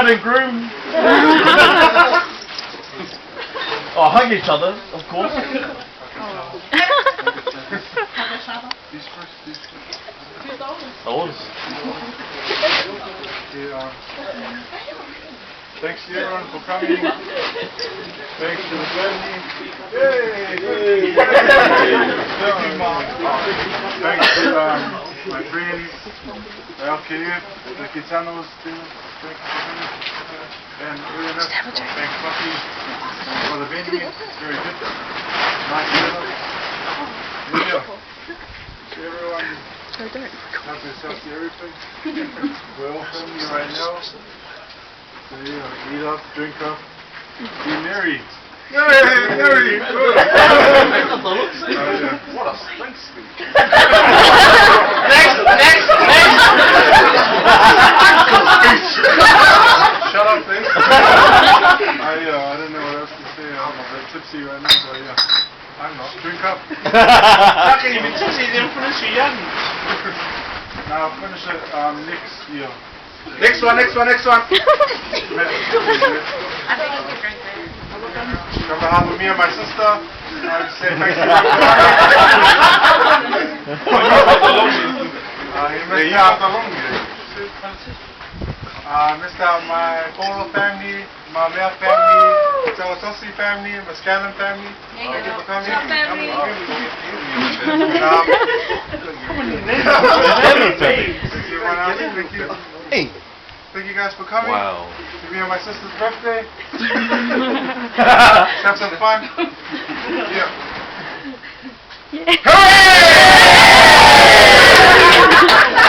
bride and groom. Oh, hug each other, of course. These first. Those. Thanks to everyone for coming. Thanks to the family. Yay! Thank you, Mom. Thanks to my friends, the LKF, the Kitanos, thank you for coming. And everyone else, thanks Bucky for the venue. It's very good. Nice setup. Yeah. So everyone, help yourself to everything. We're all family right now. So yeah, eat up, drink up, be merry. Yay, merry! Good. What a stink. Next. Shut up, please. I don't know what else to say. I'm a bit tipsy right now, but yeah. I'm not. Drink up. How can you be tipsy? You didn't finish it yet. Now I'll finish it next year. Next one. I think you could drink On behalf of me and my sister, I would say thank you. You missed out my Polo family, my Mea family, Tawatosi family, my Scanlon family. Thank you for coming. Thank you. Hey. Thank you guys for coming. Wow. To me and my sister's birthday. Let's have some fun. Yeah. Hooray!